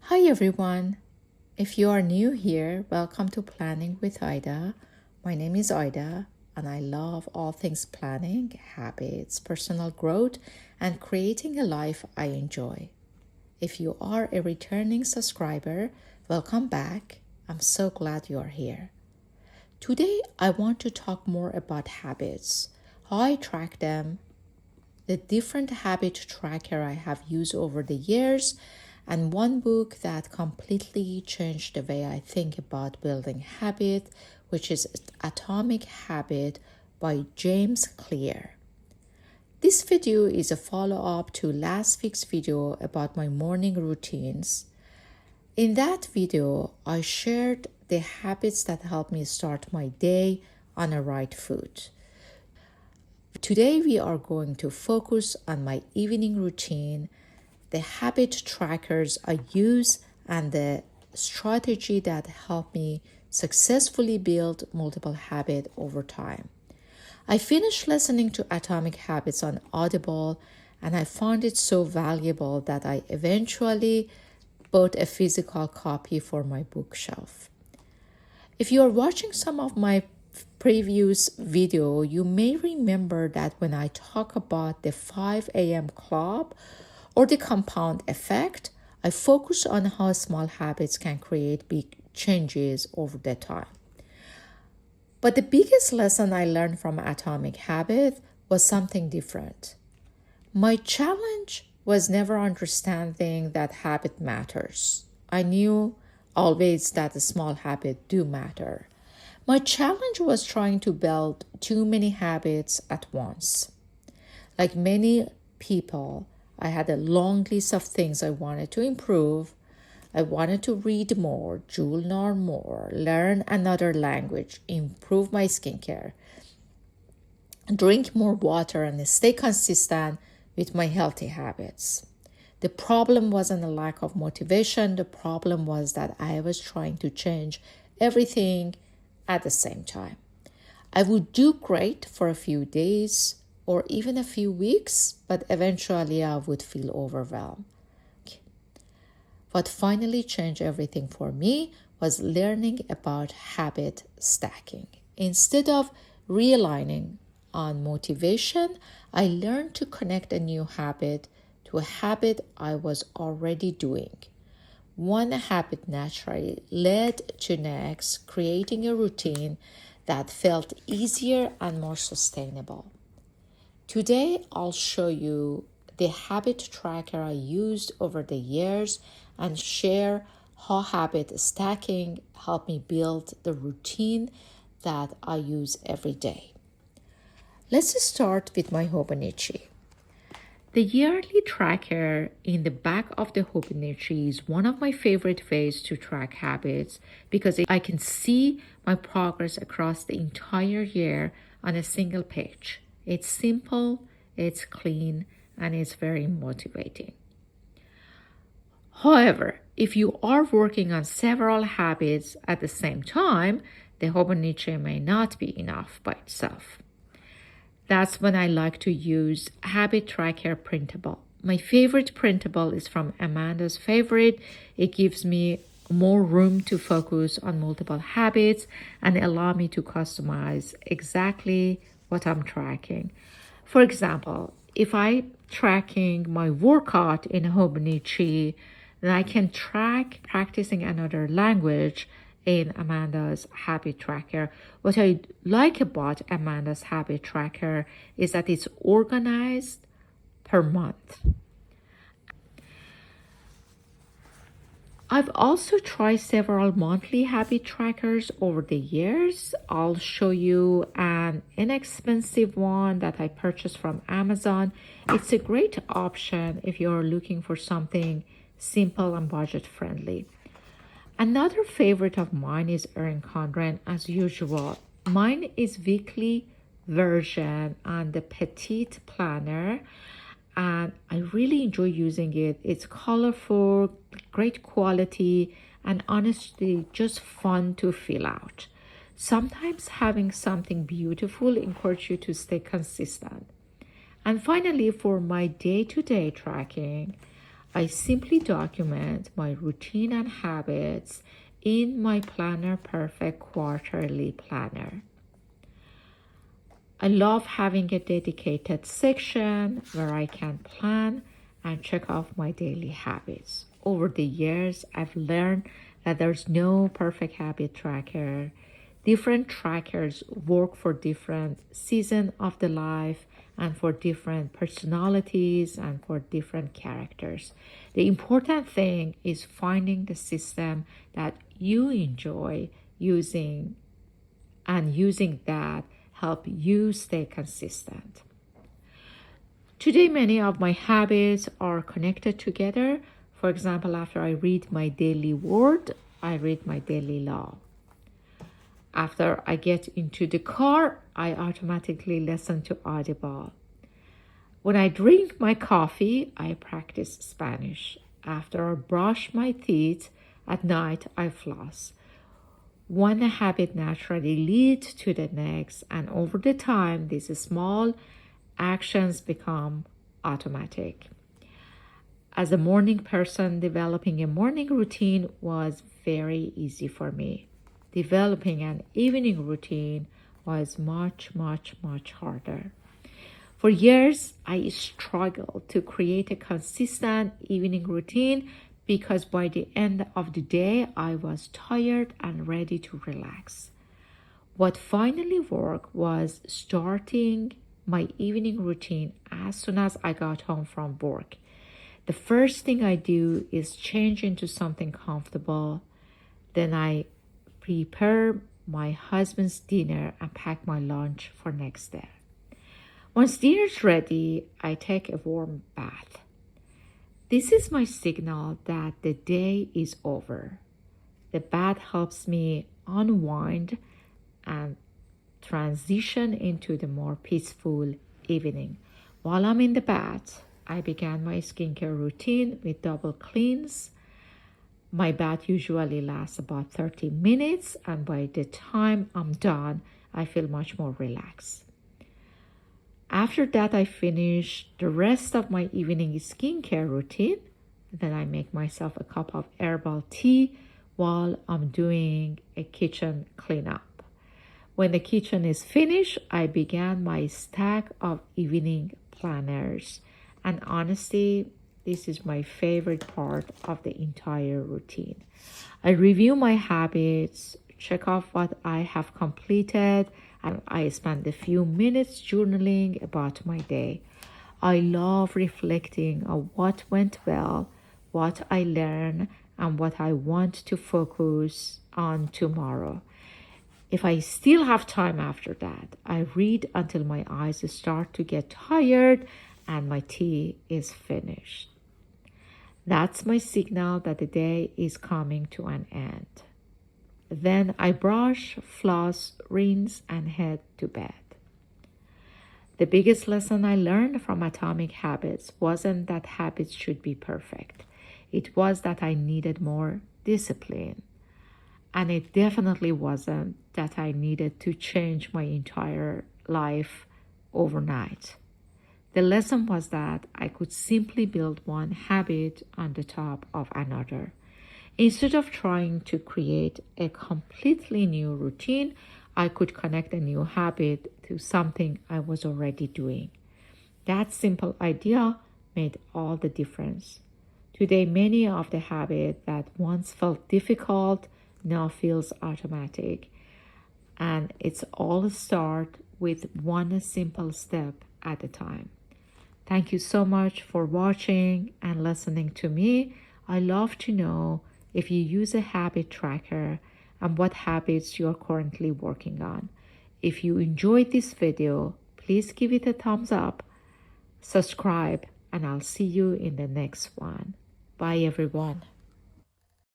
Hi everyone. If you are new here, welcome to Planning with Ida. My name is Ida and I love all things planning, habits, personal growth, and creating a life I enjoy. If you are a returning subscriber, welcome back. I'm so glad you are here. Today I want to talk more about habits, how I track them, the different habit tracker I have used over the years, and one book that completely changed the way I think about building habit, which is Atomic Habit by James Clear. This video is a follow-up to last week's video about my morning routines. In that video, I shared the habits that help me start my day on a right foot. Today, we are going to focus on my evening routine, the habit trackers I use, and the strategy that helped me successfully build multiple habits over time. I finished listening to Atomic Habits on Audible, and I found it so valuable that I eventually bought a physical copy for my bookshelf. If you are watching some of my previous video, you may remember that when I talk about the 5 a.m. club or the compound effect, I focus on how small habits can create big changes over the time. But the biggest lesson I learned from Atomic Habit was something different. My challenge was never understanding that habit matters. I knew always that a small habit do matter. My challenge was trying to build too many habits at once. Like many people, I had a long list of things I wanted to improve. I wanted to read more, journal more, learn another language, improve my skincare, drink more water, and stay consistent with my healthy habits. The problem wasn't a lack of motivation. The problem was that I was trying to change everything at the same time. I would do great for a few days or even a few weeks, but eventually I would feel overwhelmed. What finally changed everything for me was learning about habit stacking. Instead of realigning on motivation, I learned to connect a new habit to a habit I was already doing. One habit naturally led to next, creating a routine that felt easier and more sustainable. Today, I'll show you the habit tracker I used over the years and share how habit stacking helped me build the routine that I use every day. Let's start with my Hobonichi. The yearly tracker in the back of the Hobonichi is one of my favorite ways to track habits because I can see my progress across the entire year on a single page. It's simple, it's clean, and it's very motivating. However, if you are working on several habits at the same time, the Hobonichi may not be enough by itself. That's when I like to use Habit Tracker Printable. My favorite printable is from Amanda's Favorite. It gives me more room to focus on multiple habits and allow me to customize exactly what I'm tracking. For example, if I'm tracking my workout in Hobonichi, then I can track practicing another language in Amanda's habit tracker. What I like about Amanda's habit tracker is that it's organized per month. I've also tried several monthly habit trackers over the years. I'll show you an inexpensive one that I purchased from Amazon. It's a great option if you're looking for something simple and budget friendly. Another favorite of mine is Erin Condren, as usual. Mine is weekly version on the Petite Planner, and I really enjoy using it. It's colorful, great quality, and honestly, just fun to fill out. Sometimes having something beautiful encourages you to stay consistent. And finally, for my day-to-day tracking, I simply document my routine and habits in my Planner Perfect quarterly planner. I love having a dedicated section where I can plan and check off my daily habits. Over the years, I've learned that there's no perfect habit tracker. Different trackers work for different seasons of the life and for different personalities and for different characters. The important thing is finding the system that you enjoy using and using that help you stay consistent. Today, many of my habits are connected together. For example, after I read my daily word, I read my daily law. After I get into the car, I automatically listen to Audible. When I drink my coffee, I practice Spanish. After I brush my teeth at night, I floss. One habit naturally leads to the next, and over the time, these small actions become automatic. As a morning person, developing a morning routine was very easy for me. Developing an evening routine was much harder. For years, I struggled to create a consistent evening routine because by the end of the day, I was tired and ready to relax. What finally worked was starting my evening routine as soon as I got home from work. The first thing I do is change into something comfortable. Then I prepare my husband's dinner and pack my lunch for next day. Once dinner's ready, I take a warm bath. This is my signal that the day is over. The bath helps me unwind and transition into the more peaceful evening. While I'm in the bath, I began my skincare routine with double cleans. My bath usually lasts about 30 minutes, and by the time I'm done, I feel much more relaxed. After that, I finish the rest of my evening skincare routine. Then I make myself a cup of herbal tea while I'm doing a kitchen cleanup. When the kitchen is finished, I began my stack of evening planners. And honestly, this is my favorite part of the entire routine. I review my habits, check off what I have completed, and I spend a few minutes journaling about my day. I love reflecting on what went well, what I learned, and what I want to focus on tomorrow. If I still have time after that, I read until my eyes start to get tired and my tea is finished. That's my signal that the day is coming to an end. Then I brush, floss, rinse, and head to bed. The biggest lesson I learned from Atomic Habits wasn't that habits should be perfect. It was that I needed more discipline. And it definitely wasn't that I needed to change my entire life overnight. The lesson was that I could simply build one habit on the top of another. Instead of trying to create a completely new routine, I could connect a new habit to something I was already doing. That simple idea made all the difference. Today, many of the habits that once felt difficult now feels automatic. And it's all start with one simple step at a time. Thank you so much for watching and listening to me. I love to know if you use a habit tracker and what habits you are currently working on. If you enjoyed this video, please give it a thumbs up, subscribe, and I'll see you in the next one. Bye everyone.